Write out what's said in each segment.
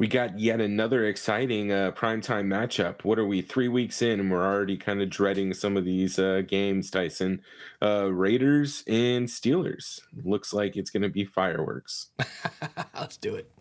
We got yet another exciting primetime matchup. What are we, 3 weeks in, and we're already kind of dreading some of these games, Tyson? Raiders and Steelers. Looks like it's going to be fireworks. Let's do it.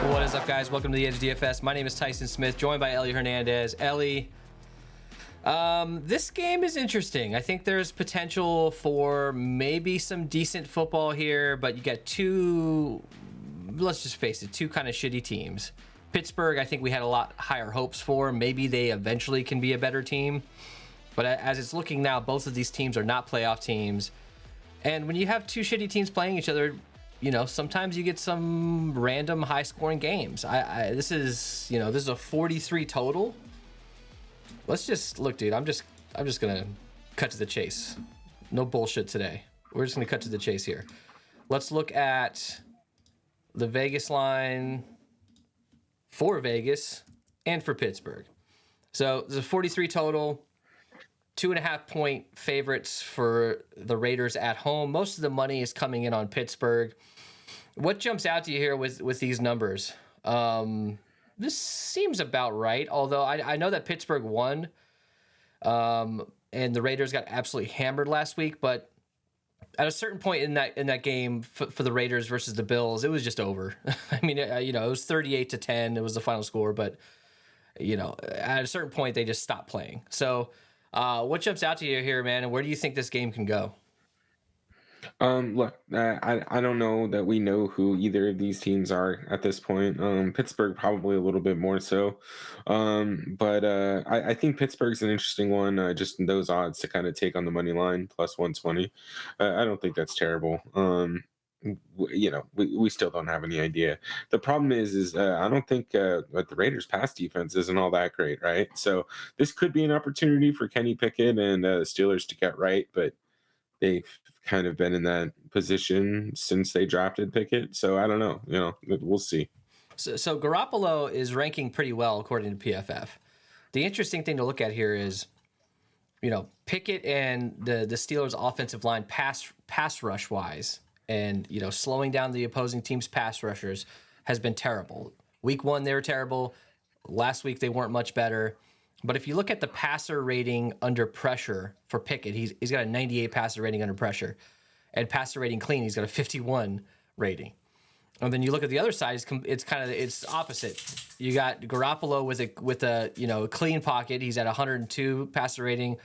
What is up, guys? Welcome to the Edge DFS. My name is Tyson Smith, joined by Ellie Hernandez. Ellie, this game is interesting. I think there's potential for maybe some decent football here, but you got two, let's just face it, two kind of shitty teams. Pittsburgh, I think we had a lot higher hopes for. Maybe they eventually can be a better team. But as it's looking now, both of these teams are not playoff teams. And when you have two shitty teams playing each other, you know, sometimes you get some random high-scoring games. This is a 43 total. Let's just look, dude. I'm just gonna cut to the chase. No bullshit today. We're just gonna cut to the chase here. Let's look at the Vegas line for Vegas and for Pittsburgh. So there's a 43 total. 2.5 point favorites for the Raiders at home. Most of the money is coming in on Pittsburgh. What jumps out to you here with these numbers? This seems about right, although I know that Pittsburgh won, and the Raiders got absolutely hammered last week, but at a certain point in that game for the Raiders versus the Bills, it was just over. I mean, it was 38-10. It was the final score, but at a certain point they just stopped playing. So what jumps out to you here, man, and where do you think this game can go? Look, I don't know that we know who either of these teams are at this point. Pittsburgh probably a little bit more so, but I think Pittsburgh's an interesting one. Just in those odds to kind of take on the money line plus 120. I don't think that's terrible. We still don't have any idea. The problem is I don't think the Raiders' pass defense isn't all that great, right? So this could be an opportunity for Kenny Pickett and the Steelers to get right, but they've kind of been in that position since they drafted Pickett. So I don't know. We'll see. So Garoppolo is ranking pretty well according to PFF. The interesting thing to look at here is, Pickett and the Steelers' offensive line pass rush wise, and slowing down the opposing team's pass rushers has been terrible. Week 1 they were terrible. Last week they weren't much better. But if you look at the passer rating under pressure for Pickett, he's got a 98 passer rating under pressure, and passer rating clean, he's got a 51 rating. And then you look at the other side, it's opposite. You got Garoppolo with a clean pocket, he's at 102 passer rating,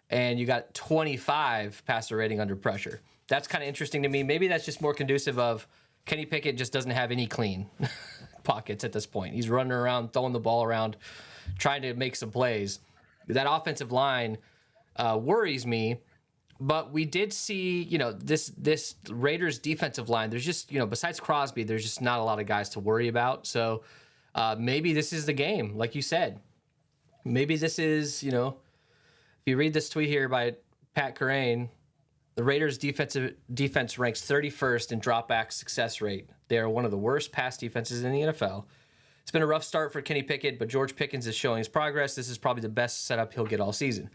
and you got 25 passer rating under pressure. That's kind of interesting to me. Maybe that's just more conducive of Kenny Pickett just doesn't have any clean pockets at this point. He's running around, throwing the ball around, trying to make some plays. That offensive line worries me, but we did see, this Raiders defensive line. There's just, besides Crosby, there's just not a lot of guys to worry about. So maybe this is the game, like you said. Maybe this is, if you read this tweet here by Pat Kerrane, the Raiders defense ranks 31st in dropback success rate. They are one of the worst pass defenses in the NFL. It's been a rough start for Kenny Pickett, but George Pickens is showing his progress. This is probably the best setup he'll get all season.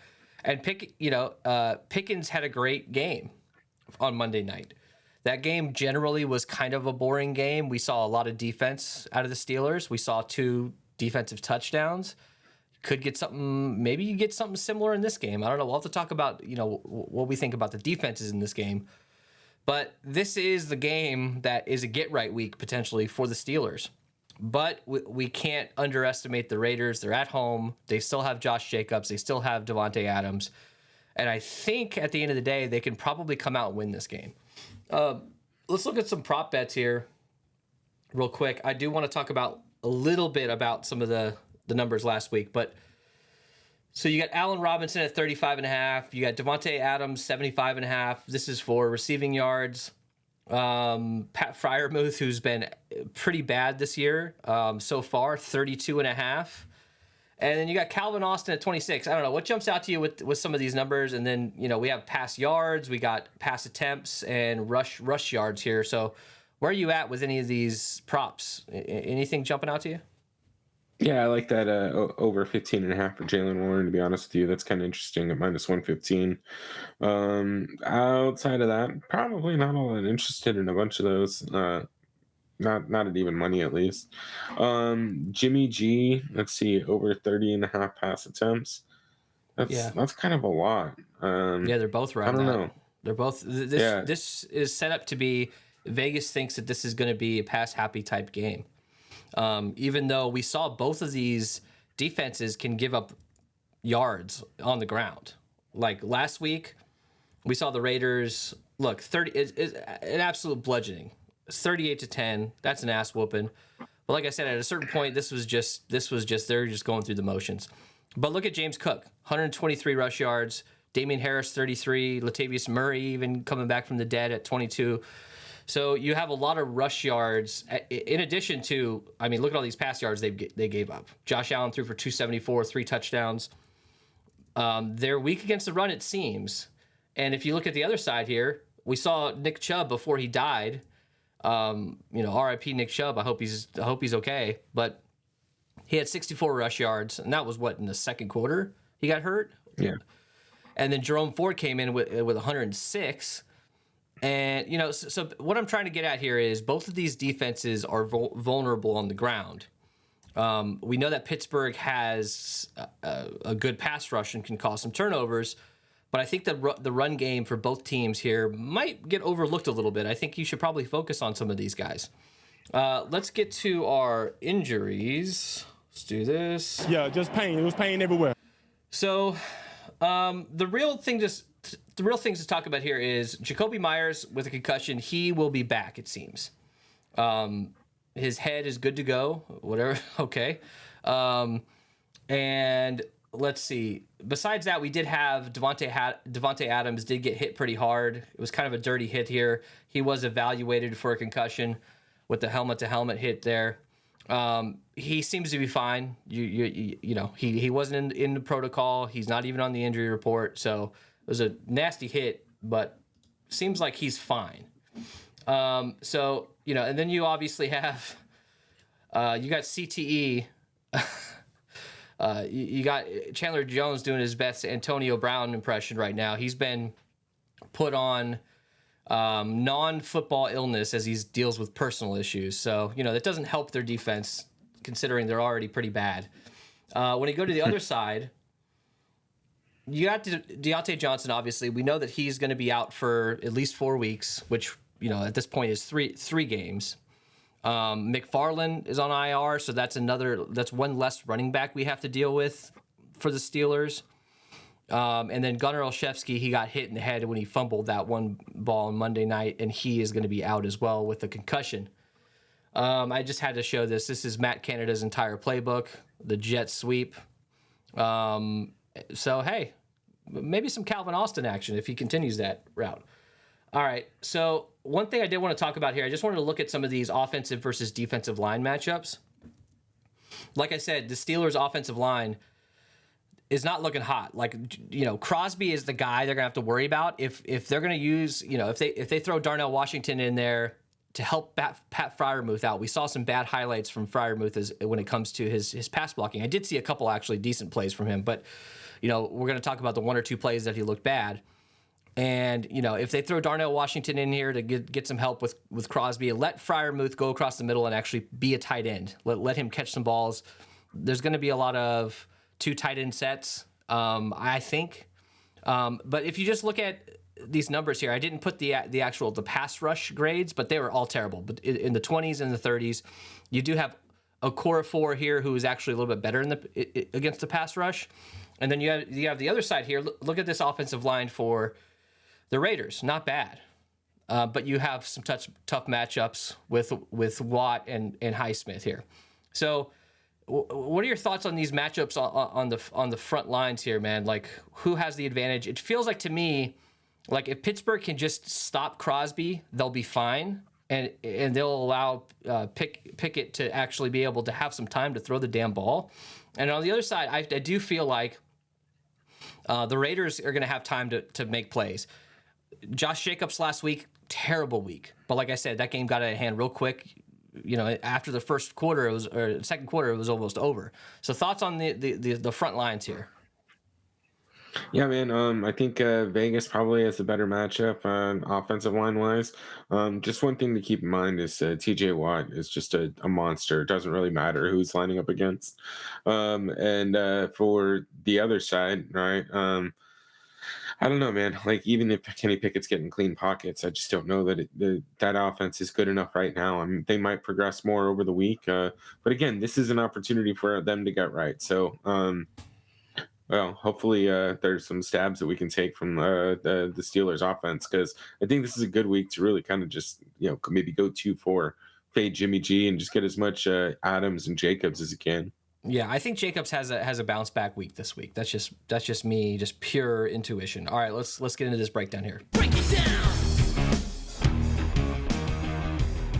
And Pickens had a great game on Monday night. That game generally was kind of a boring game. We saw a lot of defense out of the Steelers. We saw 2 defensive touchdowns. Could get something, maybe you get something similar in this game. I don't know. We'll have to talk about, what we think about the defenses in this game. But this is the game that is a get-right week, potentially, for the Steelers. But we can't underestimate the Raiders. They're at home. They still have Josh Jacobs. They still have Davante Adams. And I think at the end of the day, they can probably come out and win this game. Let's look at some prop bets here real quick. I do want to talk about a little bit about some of the numbers last week. But so you got Allen Robinson at 35.5. You got Davante Adams, 75.5. This is for receiving yards. Pat Freiermuth, who's been pretty bad this year so far, 32.5. And then you got Calvin Austin at 26. I don't know what jumps out to you with some of these numbers. And then we have pass yards, we got pass attempts, and rush yards here. So where are you at with any of these props? Anything jumping out to you? Yeah, I like that over 15.5 for Jalen Warren, to be honest with you. That's kind of interesting at -115. Outside of that, probably not all that interested in a bunch of those. Not at even money, at least. Jimmy G, let's see, over 30.5 pass attempts. That's Yeah. that's kind of a lot. Yeah, they're both I around don't that. know. They're both this Yeah, this is set up to be Vegas thinks that this is going to be a pass happy type game. Even though we saw both of these defenses can give up yards on the ground. Like last week, we saw the Raiders look 30 is an absolute bludgeoning. 38-10. That's an ass whooping. But like I said, at a certain point, this was just they're just going through the motions. But look at James Cook, 123 rush yards. Damian Harris, 33. Latavius Murray even coming back from the dead at 22. So you have a lot of rush yards. In addition to, I mean, look at all these pass yards they gave up. Josh Allen threw for 274, 3 touchdowns. They're weak against the run, it seems. And if you look at the other side here, we saw Nick Chubb before he died. R.I.P. Nick Chubb. I hope he's okay. But he had 64 rush yards, and that was what in the second quarter he got hurt. yeah. And then Jerome Ford came in with 106. And so what I'm trying to get at here is both of these defenses are vulnerable on the ground. We know that Pittsburgh has a good pass rush and can cause some turnovers, but I think the run game for both teams here might get overlooked a little bit. I think you should probably focus on some of these guys. Let's get to our injuries. Let's do this. Yeah, just pain. It was pain everywhere. So the real things to talk about here is Jacoby Myers with a concussion. He will be back, it seems. His head is good to go. Whatever. Okay. And let's see. Besides that, we did have Devontae Adams did get hit pretty hard. It was kind of a dirty hit here. He was evaluated for a concussion with the helmet-to-helmet hit there. He seems to be fine. He wasn't in the protocol. He's not even on the injury report. So it was a nasty hit, but seems like he's fine. And then you obviously have, you got CTE. You got Chandler Jones doing his best Antonio Brown impression right now. He's been put on non-football illness as he deals with personal issues. So, that doesn't help their defense considering they're already pretty bad. When you go to the other side, you got Deontay Johnson, obviously. We know that he's going to be out for at least 4 weeks, which, at this point is three games. McFarland is on IR, so that's one less running back we have to deal with for the Steelers. And then Gunnar Olszewski, he got hit in the head when he fumbled that one ball on Monday night, and he is going to be out as well with a concussion. I just had to show this. This is Matt Canada's entire playbook, the jet sweep. So, hey, maybe some Calvin Austin action if he continues that route. All right, so one thing I did want to talk about here, I just wanted to look at some of these offensive versus defensive line matchups. Like I said, the Steelers' offensive line is not looking hot. Like, Crosby is the guy they're going to have to worry about. If they're going to use, if they throw Darnell Washington in there to help Pat Freiermuth out. We saw some bad highlights from Freiermuth when it comes to his pass blocking. I did see a couple actually decent plays from him, but, we're going to talk about the 1 or 2 plays that he looked bad. And, if they throw Darnell Washington in here to get some help with Crosby, let Freiermuth go across the middle and actually be a tight end. Let him catch some balls. There's going to be a lot of 2 tight end sets, I think. But if you just look at these numbers here, I didn't put the pass rush grades, but they were all terrible. But in the 20s and the 30s, you do have a core 4 here who is actually a little bit better against the pass rush. And then you have the other side here. Look at this offensive line for the Raiders, not bad, but you have some tough matchups with Watt and Highsmith here. So, what are your thoughts on these matchups on the front lines here, man? Like, who has the advantage? It feels like to me, like if Pittsburgh can just stop Crosby, they'll be fine, and they'll allow Pickett to actually be able to have some time to throw the damn ball. And on the other side, I do feel like the Raiders are going to have time to make plays. Josh Jacobs last week, terrible week. But like I said, that game got out of hand real quick. after the first quarter, or second quarter, it was almost over. So thoughts on the front lines here? Yeah, man. I think Vegas probably has a better matchup offensive line wise. Just one thing to keep in mind is TJ Watt is just a monster. It doesn't really matter who he's lining up against. And for the other side, right? I don't know, man. Like even if Kenny Pickett's getting clean pockets, I just don't know that that offense is good enough right now. I mean, they might progress more over the week, but again, this is an opportunity for them to get right. So. Well, hopefully there's some stabs that we can take from the Steelers offense, because I think this is a good week to really kind of just maybe go 2-4, fade Jimmy G, and just get as much Adams and Jacobs as you can. Yeah, I think Jacobs has a bounce back week this week. That's just me, just pure intuition. All right, let's get into this breakdown here. Break it down.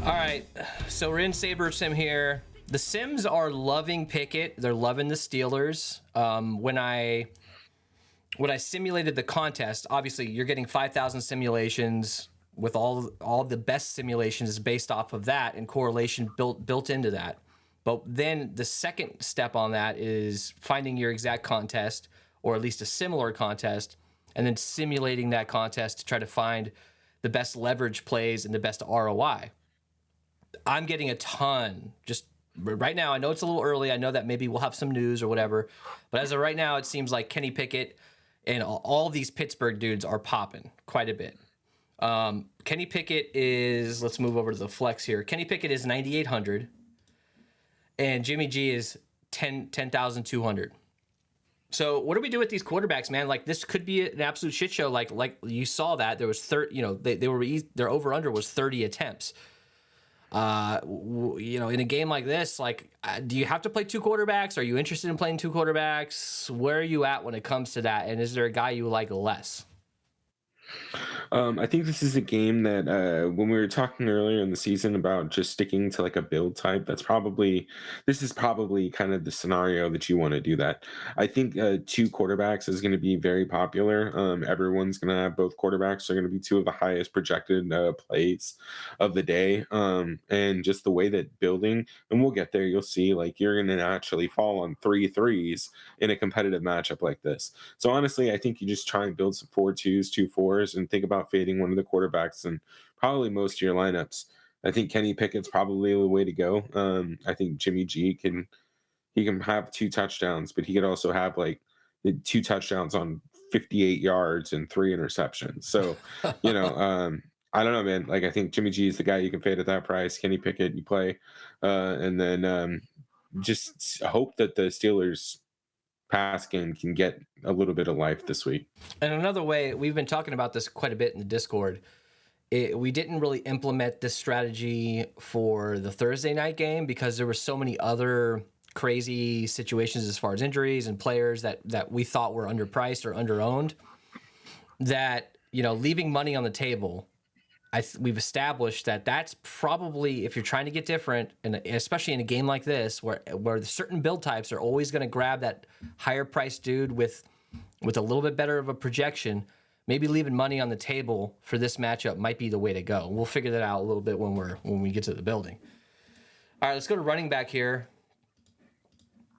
All right, so we're in Saber Sim here. The Sims are loving Pickett. They're loving the Steelers. When I simulated the contest, obviously you're getting 5,000 simulations with all the best simulations is based off of that and correlation built into that. But then the second step on that is finding your exact contest, or at least a similar contest, and then simulating that contest to try to find the best leverage plays and the best ROI. I'm getting a ton just right now. I know it's a little early. I know that maybe we'll have some news or whatever, but as of right now, it seems like Kenny Pickett and all these Pittsburgh dudes are popping quite a bit. Kenny Pickett is, let's move over to the flex here. Kenny Pickett is 9,800 and Jimmy G is 10,200. So what do we do with these quarterbacks, man? Like this could be an absolute shit show. Like you saw that there was 30, their over under was 30 attempts. In a game like this, do you have to play two quarterbacks? Are you interested in playing two quarterbacks? Where are you at when it comes to that? And is there a guy you like less? I think this is a game that when we were talking earlier in the season about just sticking to like a build type, this is probably kind of the scenario that you want to do that. I think two quarterbacks is going to be very popular. Everyone's going to have both quarterbacks are going to be two of the highest projected plays of the day. And just the way that building, and we'll get there, you'll see like you're going to actually fall on 3 threes in a competitive matchup like this. So honestly, I think you just try and build some 4-2s, 2-4s, and think about fading one of the quarterbacks and probably most of your lineups. I think Kenny Pickett's probably the way to go. I think Jimmy G can have 2 touchdowns, but he could also have like the 2 touchdowns on 58 yards and 3 interceptions. So, I don't know, man. Like I think Jimmy G is the guy you can fade at that price. Kenny Pickett, you play, and then just hope that the Steelers pass game can get a little bit of life this week. And another way, we've been talking about this quite a bit in the Discord. We didn't really implement this strategy for the Thursday night game because there were so many other crazy situations as far as injuries and players that we thought were underpriced or underowned, that, leaving money on the table. We've established that that's probably, if you're trying to get different, and especially in a game like this where certain build types are always going to grab that higher priced dude with a little bit better of a projection, maybe leaving money on the table for this matchup might be the way to go. We'll figure that out a little bit when we get to the building. All right, let's go to running back here.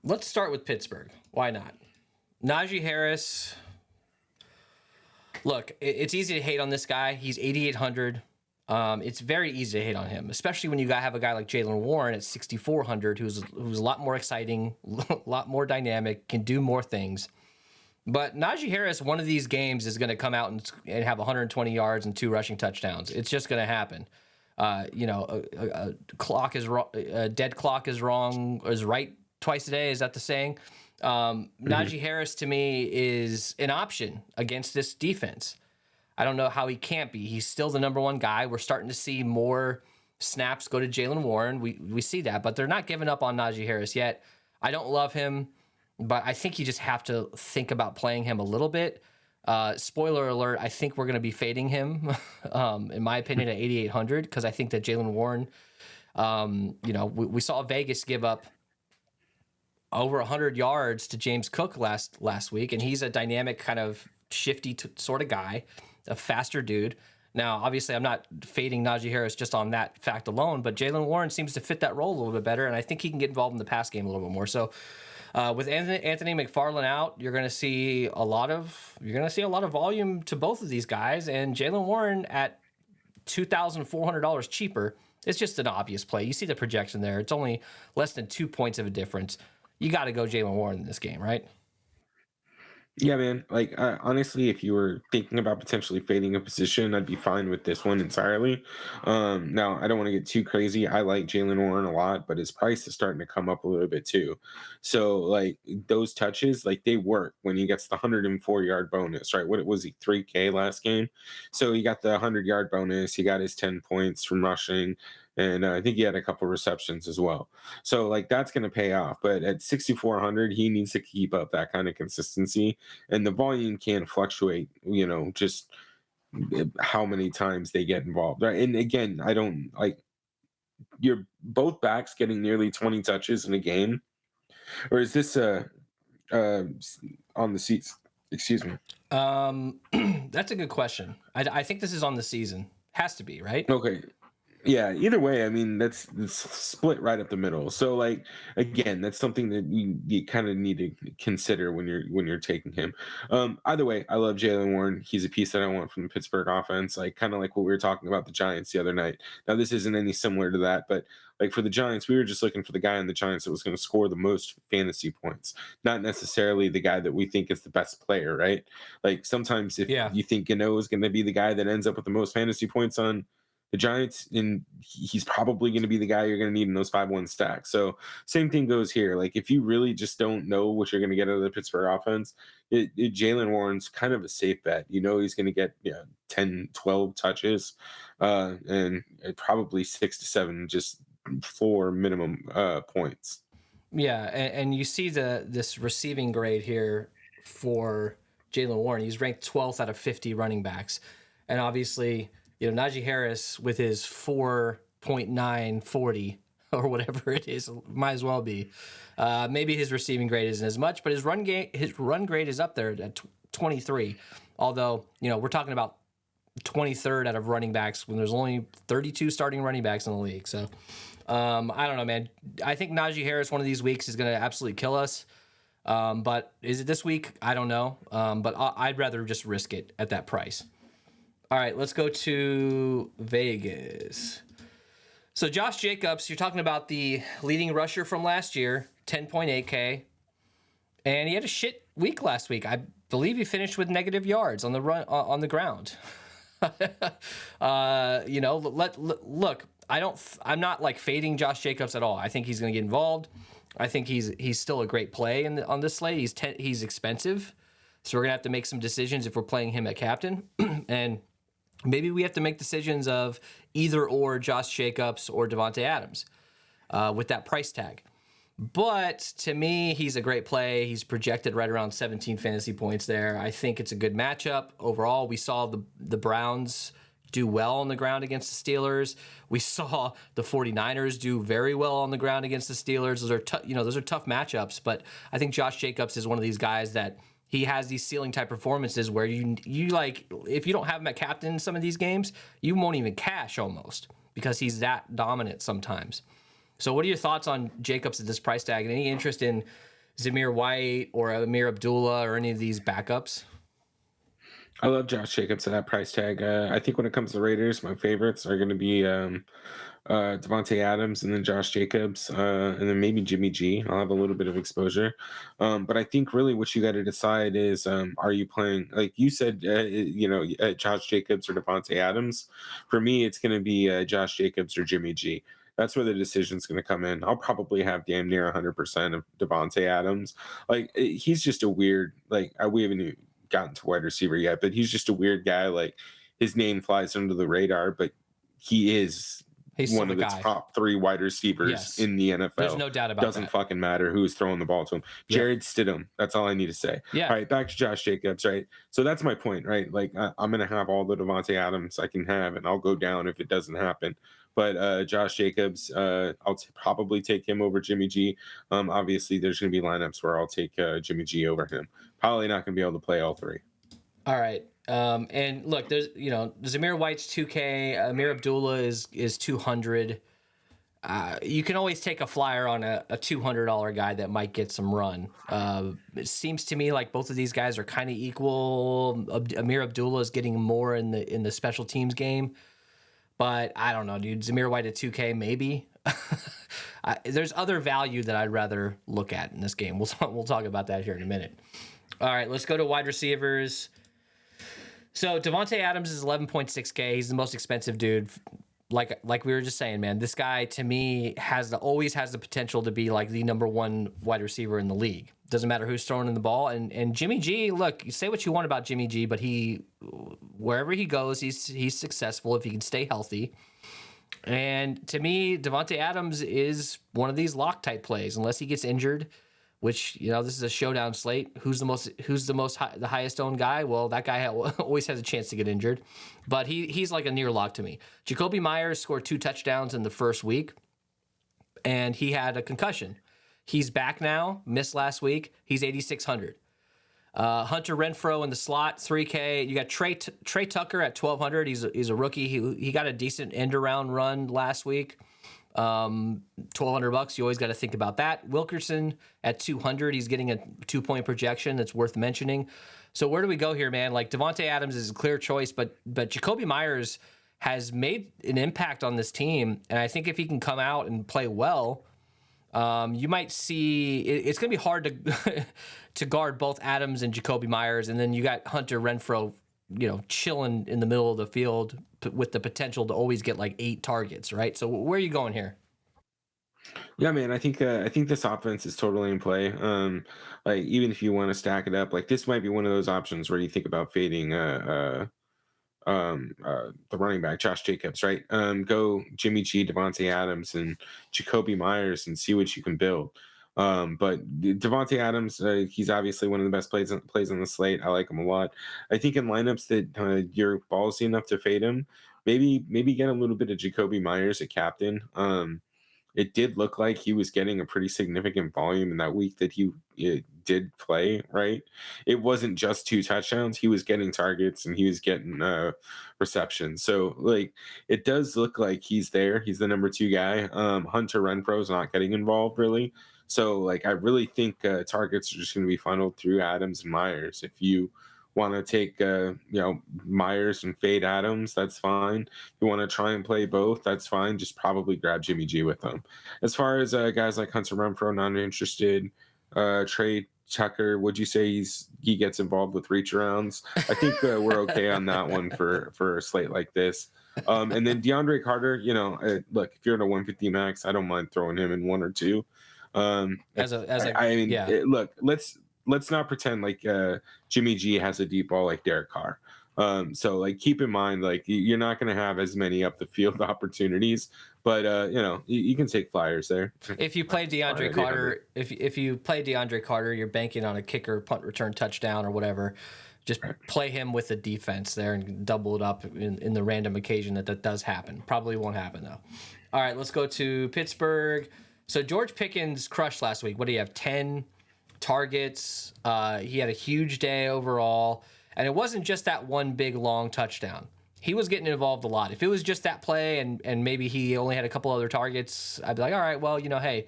Let's start with Pittsburgh. Why not? Najee Harris. Look, it's easy to hate on this guy. He's 8,800. It's very easy to hate on him, especially when you have a guy like Jaylen Warren at 6,400, who's a lot more exciting, a lot more dynamic, can do more things. But Najee Harris, one of these games, is going to come out and have 120 yards and 2 rushing touchdowns. It's just going to happen. A dead clock is right twice a day. Is that the saying? Najee Harris to me is an option against this defense. I don't know how he can't be. He's still the number one guy. We're starting to see more snaps go to Jaylen Warren. We see that, but they're not giving up on Najee Harris yet. I don't love him, but I think you just have to think about playing him a little bit. Spoiler alert, I think we're going to be fading him, in my opinion, at 8,800, because I think that Jaylen Warren, we saw Vegas give up over 100 yards to James Cook last week, and he's a dynamic kind of shifty sort of guy, a faster dude. Now, obviously, I'm not fading Najee Harris just on that fact alone, but Jaylen Warren seems to fit that role a little bit better, and I think he can get involved in the pass game a little bit more. So, with Anthony McFarland out, you're going to see a lot of volume to both of these guys, and Jaylen Warren at $2,400 cheaper. It's just an obvious play. You see the projection there; it's only less than 2 points of a difference. You got to go Jaylen Warren in this game, right? Yeah, man. Like, honestly, if you were thinking about potentially fading a position, I'd be fine with this one entirely. Now, I don't want to get too crazy. I like Jalen Warren a lot, but his price is starting to come up a little bit too. So, like, those touches, like, they work when he gets the 104-yard bonus, right? What was he, 3K last game? So he got the 100-yard bonus. He got his 10 points from rushing. And I think he had a couple receptions as well. So, like, that's going to pay off. But at 6,400, he needs to keep up that kind of consistency, and the volume can fluctuate, just how many times they get involved, right? And again, I don't like, you're both backs getting nearly 20 touches in a game, or is this uh on the seats, excuse me? That's a good question. I think this is on the season. Has to be, right? Okay. Yeah, either way, I mean, that's split right up the middle. So, like, again, that's something that you kind of need to consider when you're taking him. Either way, I love Jalen Warren. He's a piece that I want from the Pittsburgh offense, like kind of like what we were talking about the Giants the other night. Now, this isn't any similar to that, but like for the Giants, we were just looking for the guy on the Giants that was going to score the most fantasy points, not necessarily the guy that we think is the best player, right? Like sometimes if Yeah. you think Gano is going to be the guy that ends up with the most fantasy points on the Giants, and he's probably going to be the guy you're going to need in those 5-1 stacks. So same thing goes here. Like if you really just don't know what you're going to get out of the Pittsburgh offense, Jalen Warren's kind of a safe bet. He's going to get 10, 12 touches, and probably 6 to 7 just floor minimum points. Yeah, and you see this receiving grade here for Jaylen Warren. He's ranked 12th out of 50 running backs, and obviously, Najee Harris with his 4.940 or whatever it is, might as well be. Maybe his receiving grade isn't as much, but his run grade is up there at 23. Although we're talking about 23rd out of running backs when there's only 32 starting running backs in the league. So I don't know, man. I think Najee Harris one of these weeks is going to absolutely kill us. But is it this week? I don't know. But I'd rather just risk it at that price. All right, let's go to Vegas. So Josh Jacobs, you're talking about the leading rusher from last year, 10.8K. And he had a shit week last week. I believe he finished with negative yards on the run on the ground. Look, I'm not like fading Josh Jacobs at all. I think he's going to get involved. I think he's still a great play on this slate. He's expensive, so we're gonna have to make some decisions if we're playing him at captain, and maybe we have to make decisions of either or Josh Jacobs or Devontae Adams with that price tag. But to me, he's a great play. He's projected right around 17 fantasy points there. I think it's a good matchup overall. We saw the Browns do well on the ground against the Steelers. We saw the 49ers do very well on the ground against the Steelers. Those are tough matchups, but I think Josh Jacobs is one of these guys that he has these ceiling type performances where you like, if you don't have him at captain in some of these games, you won't even cash almost because he's that dominant sometimes. So what are your thoughts on Jacobs at this price tag, and any interest in Zamir White or Amir Abdullah or any of these backups? I love Josh Jacobs at that price tag. I think when it comes to Raiders, my favorites are going to be Devontae Adams and then Josh Jacobs, and then maybe Jimmy G. I'll have a little bit of exposure. But I think really what you got to decide is, are you playing, like you said, Josh Jacobs or Devontae Adams? For me, it's going to be Josh Jacobs or Jimmy G. That's where the decision's going to come in. I'll probably have damn near 100% of Devontae Adams. Like, he's just a weird, like, we haven't even gotten to wide receiver yet, but he's just a weird guy. Like, his name flies under the radar, but he's one of the top 3 wide receivers in the NFL. There's no doubt about Doesn't that. fucking matter who's throwing the ball to him. Jared Stidham. That's all I need to say. Yeah. All right, back to Josh Jacobs, right? So that's my point, right? Like, I'm going to have all the Devontae Adams I can have, and I'll go down if it doesn't happen. But Josh Jacobs, I'll probably take him over Jimmy G. Obviously, there's going to be lineups where I'll take Jimmy G over him. Probably not going to be able to play all 3. All right. And look, there's Zamir White's 2K, Amir Abdullah is 200. You can always take a flyer on a $200 guy that might get some run. It seems to me like both of these guys are kind of equal. Amir Abdullah is getting more in the special teams game, but I don't know, dude. Zamir White at 2K maybe. There's other value that I'd rather look at in this game. We'll talk about that here in a minute. All right, let's go to wide receivers. So Devontae Adams is 11.6K. He's the most expensive dude. Like we were just saying, man, this guy to me always has the potential to be like the number one wide receiver in the league. Doesn't matter who's throwing in the ball. And Jimmy G, look, you say what you want about Jimmy G, but wherever he goes, he's successful if he can stay healthy. And to me, Devontae Adams is one of these lock type plays, unless he gets injured. Which, this is a showdown slate. Who's the highest owned guy? Well, that guy always has a chance to get injured, but he's like a near lock to me. Jacoby Myers scored 2 touchdowns in the first week, and he had a concussion. He's back now. Missed last week. He's 8,600. Hunter Renfrow in the slot, 3K. You got Trey Tucker at 1,200. He's a rookie. He got a decent end around run last week. $1,200. You always got to think about that. Wilkerson at 200. He's getting a 2-point projection that's worth mentioning. So where do we go here, man? Like Devontae Adams is a clear choice, but Jacoby Myers has made an impact on this team, and I think if he can come out and play well, you might see it's going to be hard to to guard both Adams and Jacoby Myers, and then you got Hunter Renfrow, chilling in the middle of the field with the potential to always get like 8 targets, right? So where are you going here? Yeah, man, I think this offense is totally in play. Like even if you want to stack it up, like this might be one of those options where you think about fading the running back Josh Jacobs, right? Go Jimmy G, Devontae Adams, and Jacoby Myers, and see what you can build. But Devontae Adams, he's obviously one of the best plays on the slate. I like him a lot. I think in lineups that you're ballsy enough to fade him, maybe get a little bit of Jacoby Myers at captain. It did look like he was getting a pretty significant volume in that week that he did play, right? It wasn't just 2 touchdowns. He was getting targets and he was getting receptions. So, like, it does look like he's there. He's the number 2 guy. Hunter Renfro's not getting involved, really. So, like, I really think targets are just going to be funneled through Adams and Myers. If you want to take Myers and fade Adams, that's fine. If you want to try and play both, that's fine. Just probably grab Jimmy G with them. As far as guys like Hunter Renfrow, not interested. Trey Tucker, would you say he gets involved with reach arounds? I think we're okay on that one for a slate like this. And then DeAndre Carter, look, if you're at a 150 max, I don't mind throwing him in 1 or 2. Look, let's not pretend like Jimmy G has a deep ball like Derek Carr. So like keep in mind, like you're not going to have as many up the field opportunities, but you can take flyers there. If you play DeAndre Carter, if you play DeAndre Carter, you're banking on a kicker, punt return, touchdown, or whatever. Just play him with the defense there and double it up in the random occasion that does happen. Probably won't happen though. All right, let's go to Pittsburgh. So George Pickens crushed last week. What do you have? 10 targets. He had a huge day overall. And it wasn't just that one big, long touchdown. He was getting involved a lot. If it was just that play and maybe he only had a couple other targets, I'd be like, all right, well, hey,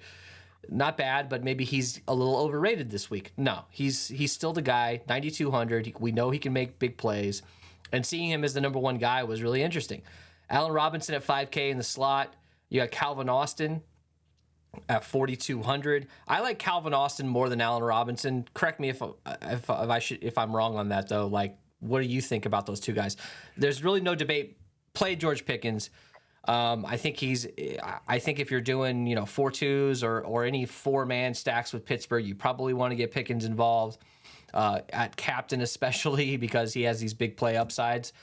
not bad, but maybe he's a little overrated this week. No, he's still the guy, 9,200. We know he can make big plays. And seeing him as the number 1 guy was really interesting. Allen Robinson at 5K in the slot. You got Calvin Austin at 4,200. I like Calvin Austin more than Allen Robinson. Correct me if I'm wrong on that though. Like, what do you think about those 2 guys? There's really no debate. Play George Pickens. I think if you're doing 4-2s or any 4-man stacks with Pittsburgh, you probably want to get Pickens involved at captain, especially because he has these big play upsides.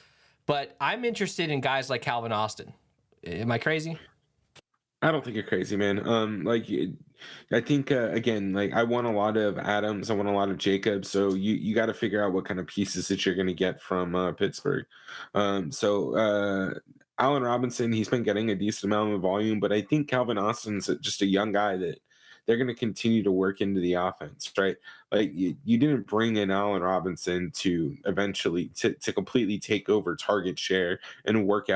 But I'm interested in guys like Calvin Austin. Am I crazy? I don't think you're crazy, man. I think again, like I want a lot of Adams, I want a lot of Jacobs. So you got to figure out what kind of pieces that you're going to get from Pittsburgh. Allen Robinson, he's been getting a decent amount of volume, but I think Calvin Austin's just a young guy that they're going to continue to work into the offense, right? Like you didn't bring in Allen Robinson to eventually to completely take over target share and work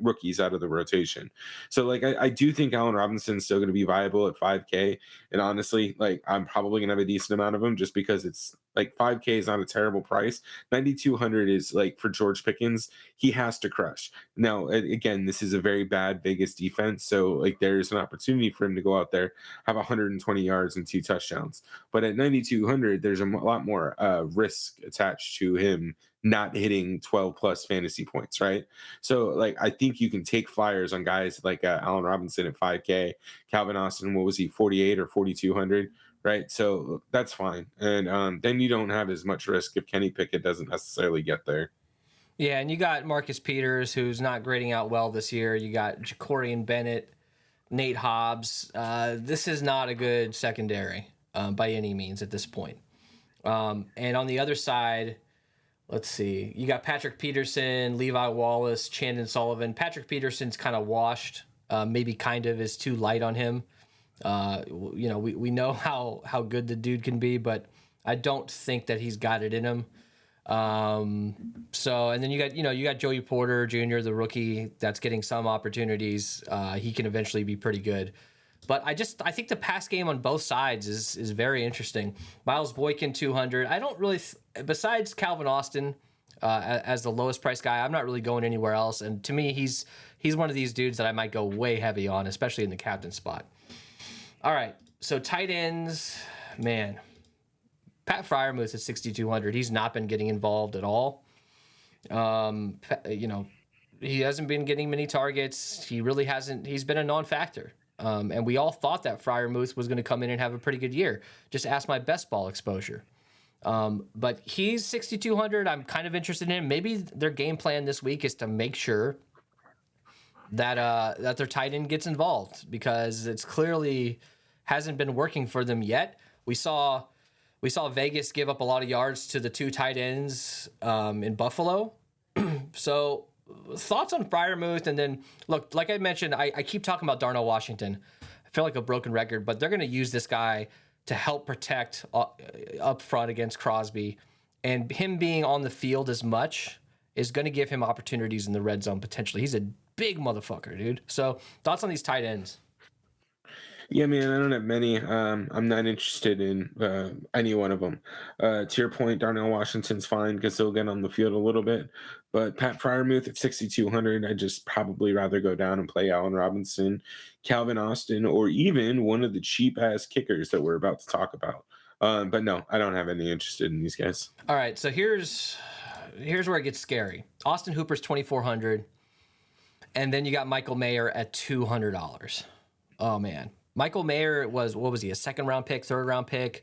rookies out of the rotation. So like I do think Allen Robinson's still going to be viable at 5K. And honestly, like I'm probably going to have a decent amount of him just because it's like 5K is not a terrible price. 9,200 is like for George Pickens, he has to crush. Now, again, this is a very bad Vegas defense. So like there's an opportunity for him to go out there, have 120 yards and 2 touchdowns. But at 9,200, there's a lot more risk attached to him not hitting 12 plus fantasy points, right? So, like, I think you can take flyers on guys like Allen Robinson at 5K, Calvin Austin, what was he, 48 or 4,200, right? So that's fine. And then you don't have as much risk if Kenny Pickett doesn't necessarily get there. Yeah, and you got Marcus Peters, who's not grading out well this year. You got Jacorian Bennett, Nate Hobbs. This is not a good secondary by any means at this point. And on the other side, let's see. You got Patrick Peterson, Levi Wallace, Chandon Sullivan. Patrick Peterson's kind of washed. Maybe kind of is too light on him. We know how good the dude can be, but I don't think that he's got it in him. And then you got Joey Porter Jr., the rookie that's getting some opportunities. He can eventually be pretty good. But I think the pass game on both sides is very interesting. Miles Boykin 200. I don't really besides Calvin Austin as the lowest price guy, I'm not really going anywhere else. And to me, he's one of these dudes that I might go way heavy on, especially in the captain spot. All right, so tight ends, man. Pat Freiermuth at 6,200. He's not been getting involved at all. He hasn't been getting many targets. He really hasn't. He's been a non-factor. And we all thought that Freiermuth was going to come in and have a pretty good year. Just ask my best ball exposure. But he's 6,200. I'm kind of interested in him. Maybe their game plan this week is to make sure that their tight end gets involved because it's clearly hasn't been working for them yet. We saw Vegas give up a lot of yards to the two tight ends in Buffalo. So thoughts on Freiermuth, and then look, like I mentioned, I keep talking about Darnell Washington. I feel like a broken record, but they're going to use this guy to help protect up front against Crosby, and him being on the field as much is going to give him opportunities in the red zone potentially. He's a big motherfucker, dude. So thoughts on these tight ends? Yeah, man, I don't have many. I'm not interested in any one of them. To your point, Darnell Washington's fine because he'll get on the field a little bit. But Pat Freiermuth at 6,200, I'd just probably rather go down and play Allen Robinson, Calvin Austin, or even one of the cheap-ass kickers that we're about to talk about. But no, I don't have any interest in these guys. All right, so here's where it gets scary. Austin Hooper's 2,400, and then you got Michael Mayer at $200. Oh, man. Michael Mayer was he, a second-round pick, third-round pick?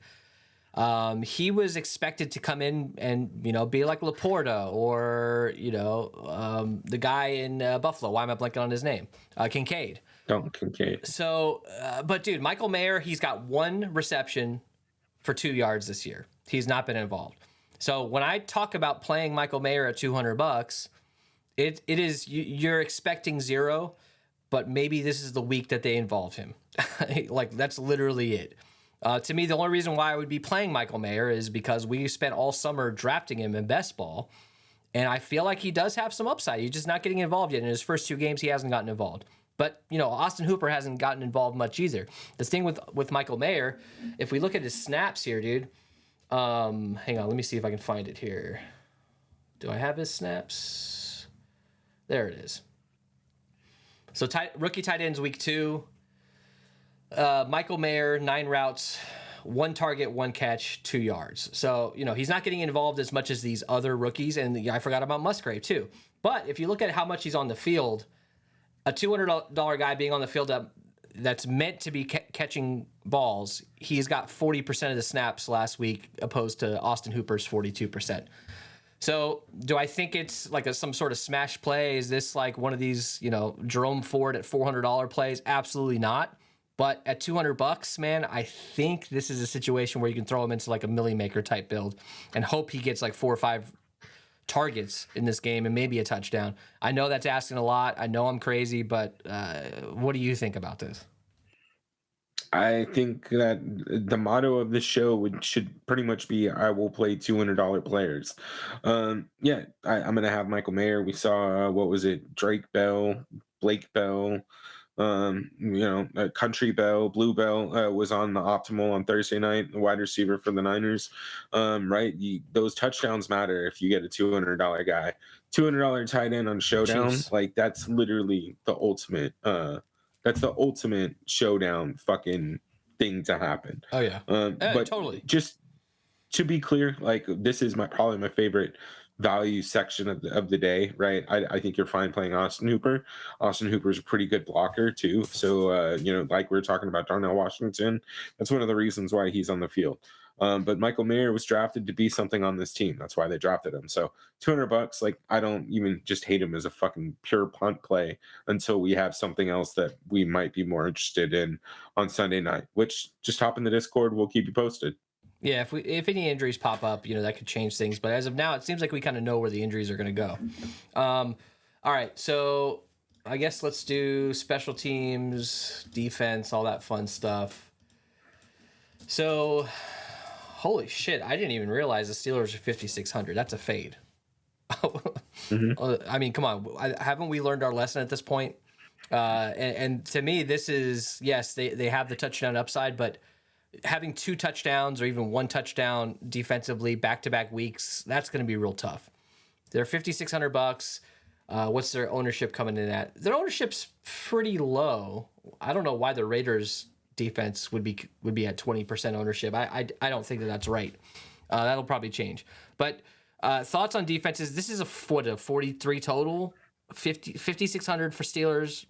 He was expected to come in and, be like Laporta or, the guy in Buffalo. Why am I blanking on his name? Kincaid. Kincaid. So, but dude, Michael Mayer, he's got one reception for 2 yards this year. He's not been involved. So when I talk about playing Michael Mayer at $200, it is, you're expecting zero, but maybe this is the week that they involve him. Like, that's literally it. To me, the only reason why I would be playing Michael Mayer is because we spent all summer drafting him in best ball, and I feel like he does have some upside. He's just not getting involved yet. In his first 2 games, he hasn't gotten involved. But, Austin Hooper hasn't gotten involved much either. The thing with Michael Mayer, if we look at his snaps here, dude, hang on, let me see if I can find it here. Do I have his snaps? There it is. So rookie tight ends week 2. Michael Mayer, 9 routes, 1 target, 1 catch, 2 yards. So, he's not getting involved as much as these other rookies. And I forgot about Musgrave too. But if you look at how much he's on the field, a $200 guy being on the field that's meant to be catching balls, he's got 40% of the snaps last week opposed to Austin Hooper's 42%. So do I think it's like some sort of smash play? Is this like one of these, Jerome Ford at $400 plays? Absolutely not. But at $200, man, I think this is a situation where you can throw him into like a Millie Maker type build and hope he gets like 4 or 5 targets in this game and maybe a touchdown. I know that's asking a lot. I know I'm crazy, but what do you think about this? I think that the motto of this show should pretty much be I will play $200 players. Yeah, I'm gonna have Michael Mayer. We saw what was it, Drake Bell, Blake Bell, Country Bell, Blue Bell was on the optimal on Thursday night, the wide receiver for the Niners. Right, those touchdowns matter if you get a $200 guy. $200 tight end on Showdown, Chiefs. like that's literally the ultimate. That's the ultimate showdown fucking thing to happen. Oh yeah. But Totally. just to be clear, like this is probably my favorite value section of the day, right? I think you're fine playing Austin Hooper. Austin Hooper's a pretty good blocker too. So like we were talking about Darnell Washington, that's one of the reasons why he's on the field. But Michael Mayer was drafted to be something on this team. That's why they drafted him. So $200, like I don't even just hate him as a fucking pure punt play until we have something else that we might be more interested in on Sunday night. Which just hop in the Discord. We'll keep you posted. Yeah, if any injuries pop up, that could change things. But as of now, it seems like we kind of know where the injuries are going to go. All right, so I guess let's do special teams, defense, all that fun stuff. So, holy shit, I didn't even realize the Steelers are 5,600. That's a fade. I mean, come on, haven't we learned our lesson at this point? And to me, this is, yes, they have the touchdown upside, but having 2 touchdowns or even 1 touchdown defensively back-to-back weeks, that's going to be real tough. They're $5,600. What's their ownership coming in at? Their ownership's pretty low. I don't know why the Raiders defense would be at 20% ownership. I don't think that's right. That'll probably change. But thoughts on defenses? This is a 43 total, 5,600 for Steelers,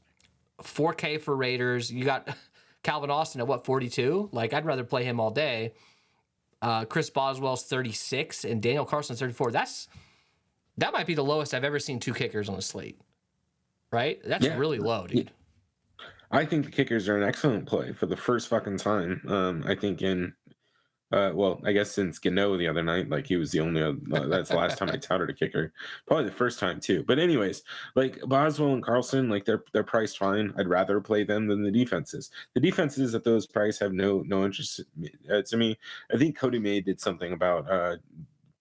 4K for Raiders. You got Calvin Austin at 42? Like, I'd rather play him all day. Chris Boswell's 36 and Daniel Carson's 34. That might be the lowest I've ever seen 2 kickers on a slate. Right? That's really low, dude. I think the kickers are an excellent play for the first fucking time. I think I guess since Gano the other night, like he was the only, that's the last time I touted a kicker. Probably the first time too. But anyways, like Boswell and Carlson, like they're priced fine. I'd rather play them than the defenses. The defenses at those price have no interest to me. I think Cody May did something about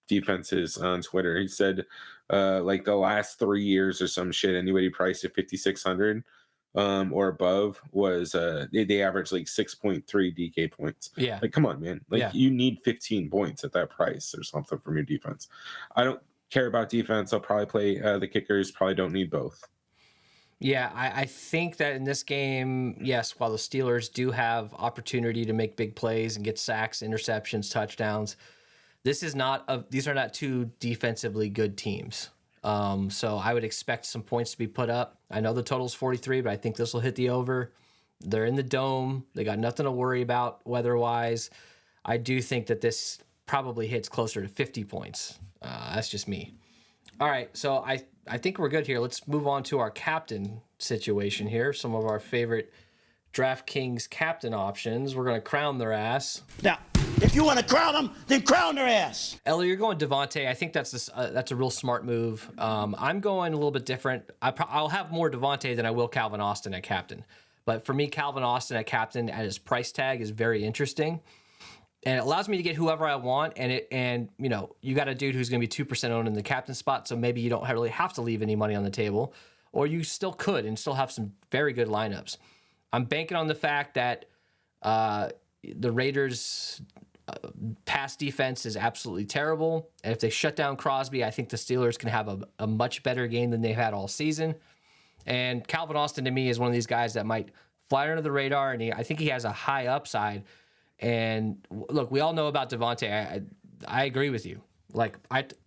defenses on Twitter. He said like the last 3 years or some shit, anybody priced at 5,600 or above was they average like 6.3 DK points. Yeah. Like, come on, man. Like you need 15 points at that price or something from your defense. I don't care about defense. I'll probably play the kickers. Probably don't need both. Yeah, I think that in this game, yes, while the Steelers do have opportunity to make big plays and get sacks, interceptions, touchdowns, these are not 2 defensively good teams. So I would expect some points to be put up. I know the total's 43, but I think this will hit the over. They're in the dome. They got nothing to worry about weather-wise. I do think that this probably hits closer to 50 points. That's just me. All right, so I think we're good here. Let's move on to our captain situation here. Some of our favorite Draftkings captain options. We're going to crown their ass. Now, if you want to crown them, then crown their ass. Ellie, you're going Devontae. I think that's a real smart move. I'm going a little bit different. I'll have more Devontae than I will Calvin Austin at captain. But for me, Calvin Austin at captain at his price tag is very interesting. And it allows me to get whoever I want. And you got a dude who's going to be 2% owned in the captain spot. So maybe you don't really have to leave any money on the table. Or you still could and still have some very good lineups. I'm banking on the fact that the Raiders' pass defense is absolutely terrible. And if they shut down Crosby, I think the Steelers can have a much better game than they've had all season. And Calvin Austin, to me, is one of these guys that might fly under the radar, and I think he has a high upside. And look, we all know about Devontae. I agree with you. Like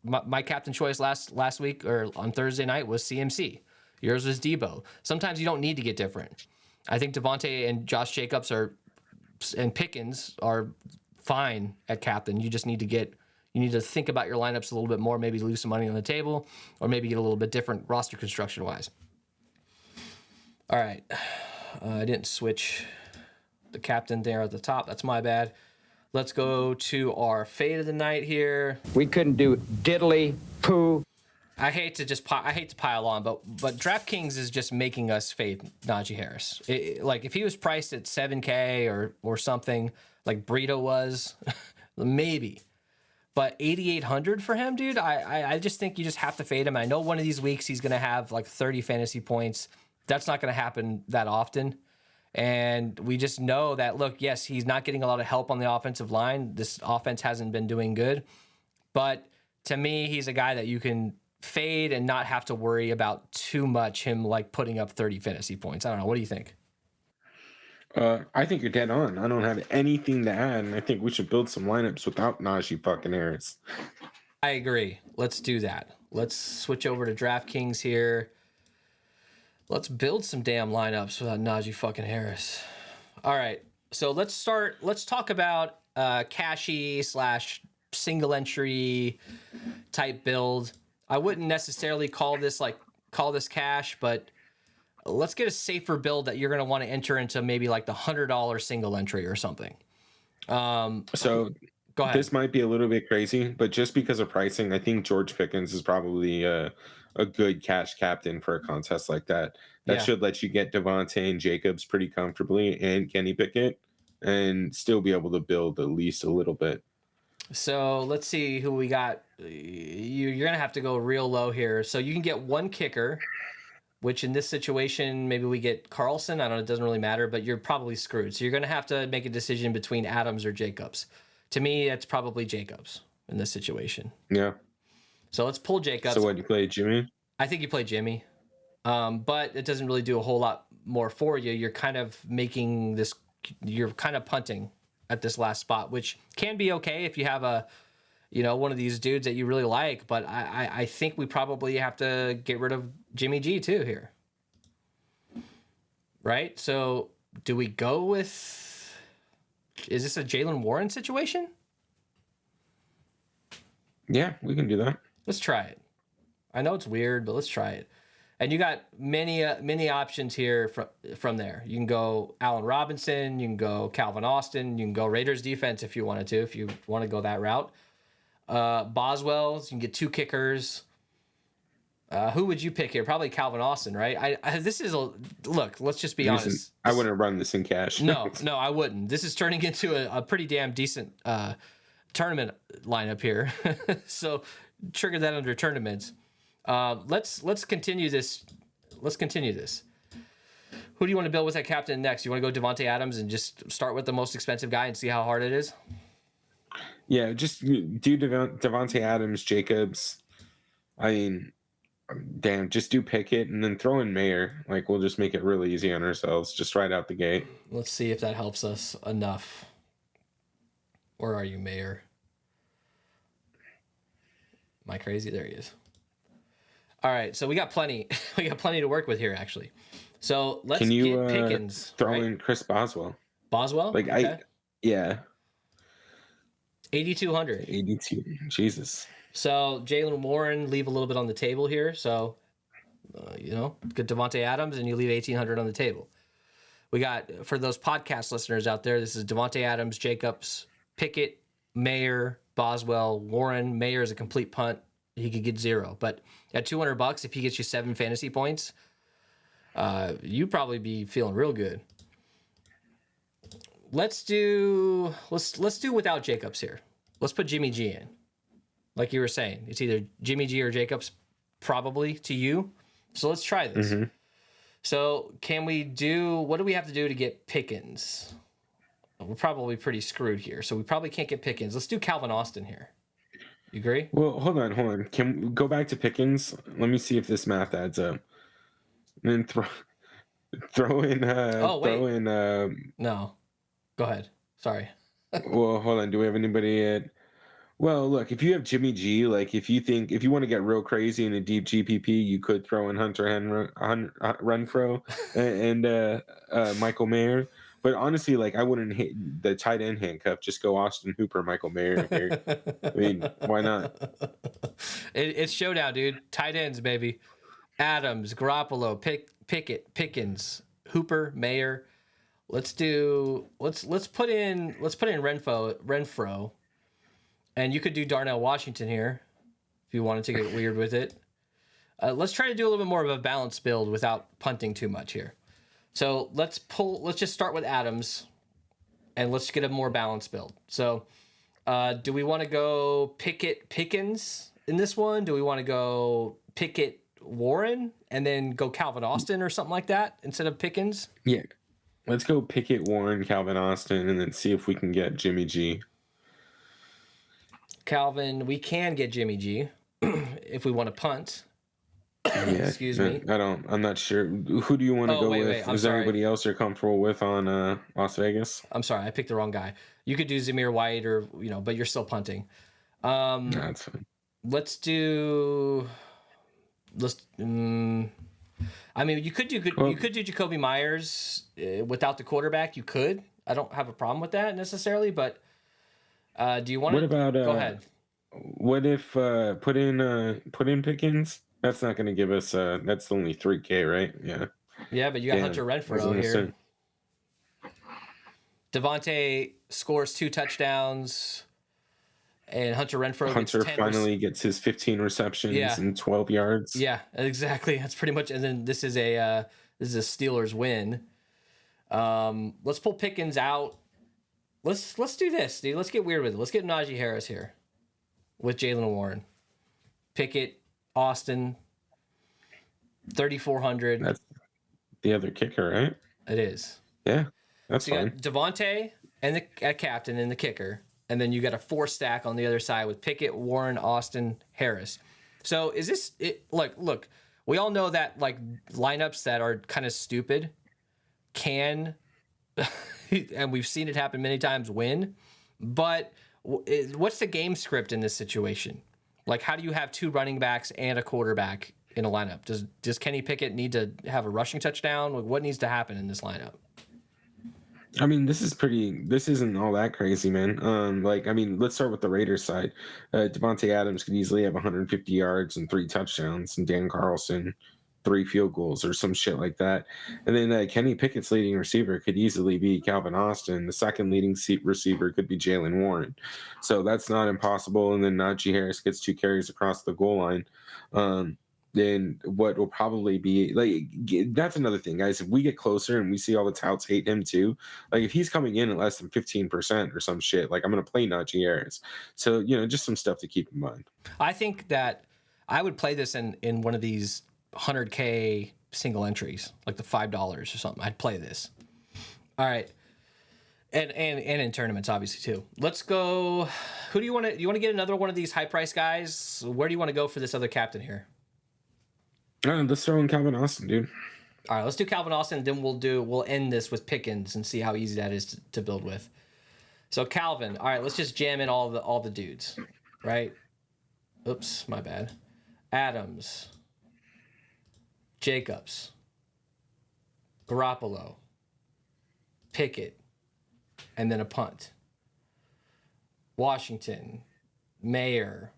my captain choice last week or on Thursday night was CMC. Yours was Debo. Sometimes you don't need to get different. I think Devontae and Josh Jacobs and Pickens are fine at captain. You just need to think about your lineups a little bit more, maybe leave some money on the table, or maybe get a little bit different roster construction wise. All right. I didn't switch the captain there at the top. That's my bad. Let's go to our fade of the night here. We couldn't do diddly poo I hate to pile on, but DraftKings is just making us fade Najee Harris. Like if he was priced at 7K or something like Burrito was, maybe. But 8,800 for him, dude. I just think you just have to fade him. I know one of these weeks he's gonna have like 30 fantasy points. That's not gonna happen that often. And we just know that, look, yes, he's not getting a lot of help on the offensive line. This offense hasn't been doing good. But to me, he's a guy that you can fade and not have to worry about too much him like putting up 30 fantasy points. I don't know. What do you think? I think you're dead on. I don't have anything to add, and I think we should build some lineups without Najee fucking Harris. I agree. Let's do that. Let's switch over to DraftKings here. Let's build some damn lineups without Najee fucking Harris. All right. So let's talk about cashy / single entry type build. I wouldn't necessarily call this cash, but let's get a safer build that you're going to want to enter into maybe like the $100 single entry or something. So go ahead. This might be a little bit crazy, but just because of pricing, I think George Pickens is probably a good cash captain for a contest like that. That should let you get Devontae and Jacobs pretty comfortably and Kenny Pickett and still be able to build at least a little bit. So let's see who we got. You're going to have to go real low here. So you can get one kicker, which in this situation, maybe we get Carlson. I don't know. It doesn't really matter, but you're probably screwed. So you're going to have to make a decision between Adams or Jacobs. To me, it's probably Jacobs in this situation. Yeah. So let's pull Jacobs. So what, you play Jimmy? I think you play Jimmy. But it doesn't really do a whole lot more for you. You're kind of you're kind of punting at this last spot, which can be okay if you have one of these dudes that you really like. But I think we probably have to get rid of Jimmy G too here. Right? So do we go with, is this a Jalen Warren situation? Yeah, we can do that. Let's try it. I know it's weird, but let's try it. And you got many options here from there. You can go Allen Robinson, you can go Calvin Austin, you can go Raiders defense if you wanted to, if you want to go that route. Boswell, you can get two kickers. Who would you pick here? Probably Calvin Austin, right? Look, let's just be honest. I wouldn't run this in cash. No, I wouldn't. This is turning into a pretty damn decent tournament lineup here. So trigger that under tournaments. Let's continue this. Let's continue this. Who do you want to build with that captain next? You want to go Devontae Adams and just start with the most expensive guy and see how hard it is? Yeah, just do Devontae Adams, Jacobs. I mean, damn, just do Pickett and then throw in Mayer. Like, we'll just make it really easy on ourselves, just right out the gate. Let's see if that helps us enough. Where are you, Mayer? Am I crazy? There he is. All right, so we got plenty. We got plenty to work with here, actually. So let's get Pickens. Throw in Chris Boswell. Boswell? Like okay. Yeah. 8,200. 82. Jesus. So Jalen Warren, leave a little bit on the table here. So, get Devontae Adams and you leave 1,800 on the table. We got, for those podcast listeners out there, this is Devontae Adams, Jacobs, Pickett, Mayer, Boswell, Warren. Mayer is a complete punt. He could get 0. But at $200, if he gets you 7 fantasy points, you'd probably be feeling real good. Let's do without Jacobs here. Let's put Jimmy G in. Like you were saying, it's either Jimmy G or Jacobs, probably to you. So let's try this. Mm-hmm. So what do we have to do to get Pickens? We're probably pretty screwed here. So we probably can't get Pickens. Let's do Calvin Austin here. You agree? Well, hold on. Can we go back to Pickens? Let me see if this math adds up. And then throw in. No, go ahead. Sorry. Well, hold on. Do we have anybody at? Well, look, if you have Jimmy G, like if you want to get real crazy in a deep GPP, you could throw in Hunter Renfrow and Michael Mayer. But honestly, like I wouldn't hit the tight end handcuff. Just go Austin Hooper, Michael Mayer here. I mean, why not? It's showdown, dude. Tight ends, baby. Adams, Garoppolo, Pickett, Pickens, Hooper, Mayer. Let's put in Renfrow, and you could do Darnell Washington here if you wanted to get weird with it. Let's try to do a little bit more of a balanced build without punting too much here. So let's just start with Adams, and let's get a more balanced build. So do we want to go Pickens in this one? Do we want to go Pickett Warren and then go Calvin Austin or something like that instead of Pickens? Yeah. Let's go Pickett, Warren, Calvin Austin, and then see if we can get Jimmy G. Calvin, we can get Jimmy G if we want to punt. Yeah, Excuse me. I'm not sure. Who do you want to go with? Wait, Is there anybody else you're comfortable with on Las Vegas? I'm sorry, I picked the wrong guy. You could do Zamir White or, but you're still punting. That's fine. You could do Jacoby Myers without the quarterback. You could. I don't have a problem with that necessarily, but do you want to? What about go ahead? What if put in Pickens? That's not going to give us. That's only $3,000, right? Yeah. Yeah, but you got Hunter Renfrow here. Devontae scores 2 touchdowns, and Hunter Renfrow. Finally gets his 15 receptions and 12 yards. Yeah, exactly. That's pretty much. And then this is a Steelers win. Let's pull Pickens out. Let's do this, dude. Let's get weird with it. Let's get Najee Harris here with Jalen Warren. Pickett, Austin, 3,400. That's the other kicker, right? It is. Yeah, that's so you fine. got Devontae and the captain and the kicker, and then you got a 4 stack on the other side with Pickett, Warren, Austin, Harris. So is this it? Look, we all know that like lineups that are kind of stupid can, and we've seen it happen many times, win. But what's the game script in this situation? Like, how do you have 2 running backs and a quarterback in a lineup? Does Kenny Pickett need to have a rushing touchdown? Like, what needs to happen in this lineup? I mean, this isn't all that crazy, man. Let's start with the Raiders side. Devontae Adams could easily have 150 yards and 3 touchdowns, and Dan Carlson 3 field goals or some shit like that. And then Kenny Pickett's leading receiver could easily be Calvin Austin. The second leading receiver could be Jalen Warren. So that's not impossible. And then Najee Harris gets 2 carries across the goal line. Then what will probably be that's another thing, guys. If we get closer and we see all the touts hate him too, like if he's coming in at less than 15% or some shit, like I'm going to play Najee Harris. So, just some stuff to keep in mind. I think that I would play this in one of these 100K single entries, like the $5 or something. I'd play this. All right. And in tournaments, obviously, too. Let's go. Who do you want to... You want to get another one of these high-price guys? Where do you want to go for this other captain here? Let's throw in Calvin Austin, dude. All right, let's do Calvin Austin, and then we'll end this with Pickens and see how easy that is to build with. So Calvin, all right, let's just jam in all the dudes, right? Oops, my bad. Adams, Jacobs, Garoppolo, Pickett, and then a punt. Washington, Mayer,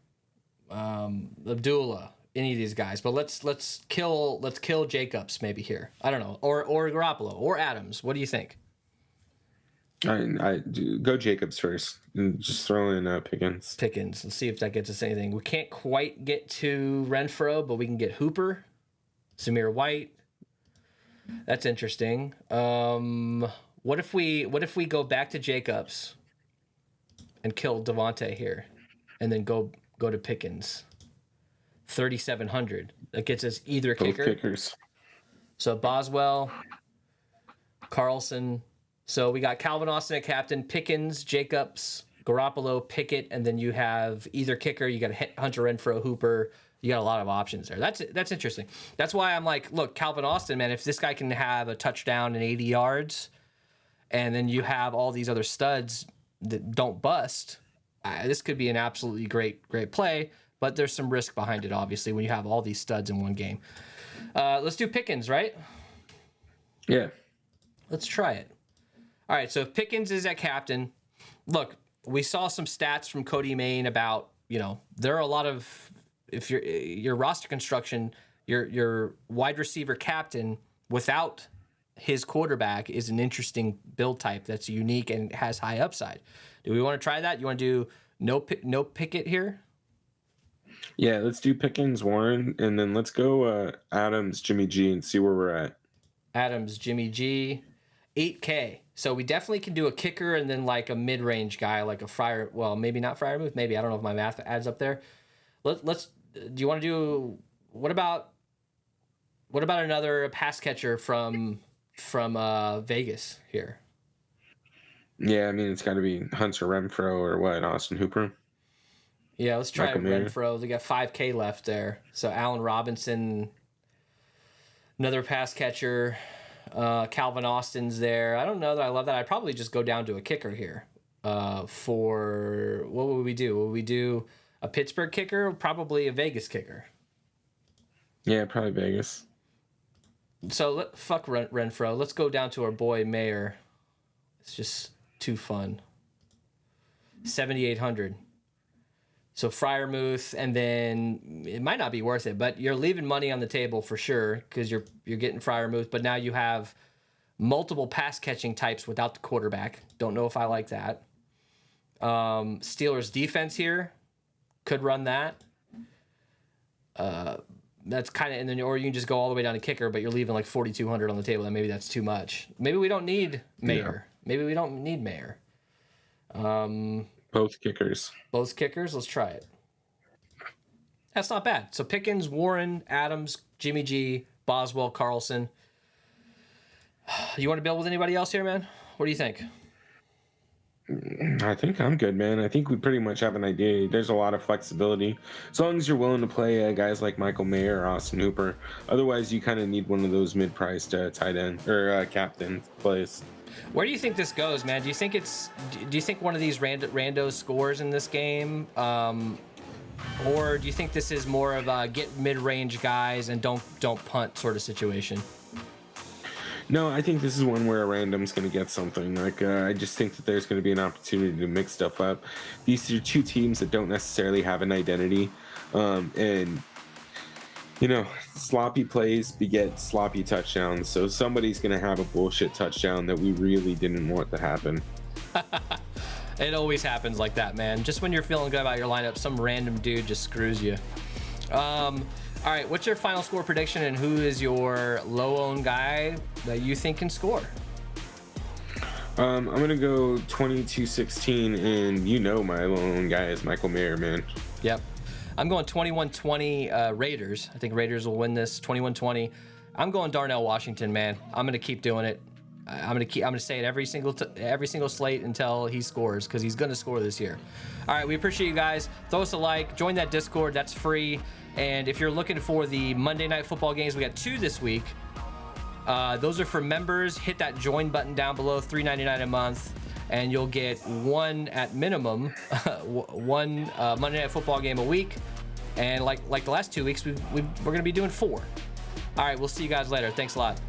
Abdullah, any of these guys, but let's kill Jacobs maybe here. I don't know, or Garoppolo or Adams. What do you think? I go Jacobs first and just throw in Pickens. Let's see if that gets us anything. We can't quite get to Renfrow, but we can get Hooper, Zamir White. That's interesting. What if we go back to Jacobs and kill Devontae here, and then go to Pickens? 3,700. That gets us either Both kicker. kickers. So Boswell, Carlson. So we got Calvin Austin at captain, Pickens, Jacobs, Garoppolo, Pickett, and then you have either kicker. You got Hunter Renfrow, Hooper. You got a lot of options there. That's interesting. That's why I'm like, look, Calvin Austin, man, if this guy can have a touchdown and 80 yards, and then you have all these other studs that don't bust, this could be an absolutely great play. But there's some risk behind it, obviously, when you have all these studs in one game. Let's do Pickens, right? Yeah. Let's try it. All right, so if Pickens is at captain, look, we saw some stats from Cody Main about, there are a lot of, if your roster construction, your wide receiver captain without his quarterback is an interesting build type that's unique and has high upside. Do we want to try that? You want to do no Pickett here? Yeah, let's do Pickens, Warren, and then let's go Adams, Jimmy G, and see where we're at. Adams, Jimmy G, 8K. So we definitely can do a kicker and then like a mid-range guy, like a Fryer. Well, maybe not Fryermuth. Maybe, I don't know if my math adds up there. Let's. Do you want to do? What about another pass catcher from Vegas here? Yeah, I mean it's got to be Hunter Renfro or what? Austin Hooper. Yeah, let's try Michael Mayer. Renfro. They got 5K left there. So Allen Robinson, another pass catcher. Calvin Austin's there. I don't know that I love that. I'd probably just go down to a kicker here. For what would we do? Would we do a Pittsburgh kicker or probably a Vegas kicker? Yeah, probably Vegas. So fuck Renfro. Let's go down to our boy Mayer. It's just too fun. 7,800. So Fryermuth, and then it might not be worth it, but you're leaving money on the table for sure because you're getting Fryermuth. But now you have multiple pass catching types without the quarterback. Don't know if I like that. Steelers defense here could run that. That's kind of, and then or you can just go all the way down to kicker, but you're leaving like 4,200 on the table, and maybe that's too much. Maybe we don't need Mayer. Yeah. Maybe we don't need Mayer. Both kickers. Both kickers. Let's try it. That's not bad. So Pickens, Warren, Adams, Jimmy G, Boswell, Carlson. You want to build with anybody else here, man? What do you think? I think I'm good, man. I think we pretty much have an idea. There's a lot of flexibility. As long as you're willing to play guys like Michael Mayer or Austin Hooper. Otherwise, you kind of need one of those mid-priced tight end or captain plays. Where do you think this goes, man? Do you think one of these randos scores in this game? Or do you think this is more of a get mid-range guys and don't punt sort of situation? No, I think this is one where a random's going to get something. I just think that there's going to be an opportunity to mix stuff up. These are two teams that don't necessarily have an identity. And, sloppy plays beget sloppy touchdowns. So somebody's going to have a bullshit touchdown that we really didn't want to happen. It always happens like that, man. Just when you're feeling good about your lineup, some random dude just screws you. All right, what's your final score prediction, and who is your low-owned guy that you think can score? I'm going to go 22-16, and my low-owned guy is Michael Mayer, man. Yep. I'm going 21-20 Raiders. I think Raiders will win this 21-20. I'm going Darnell Washington, man. I'm going to keep doing it. I'm gonna say it every single slate until he scores, because he's gonna score this year. All right, we appreciate you guys. Throw us a like, join that Discord, that's free. And if you're looking for the Monday Night Football games, we got 2 this week. Those are for members. Hit that join button down below, $3.99 a month, and you'll get one at minimum, one Monday Night Football game a week. And like the last 2 weeks, we're gonna be doing 4. All right, we'll see you guys later. Thanks a lot.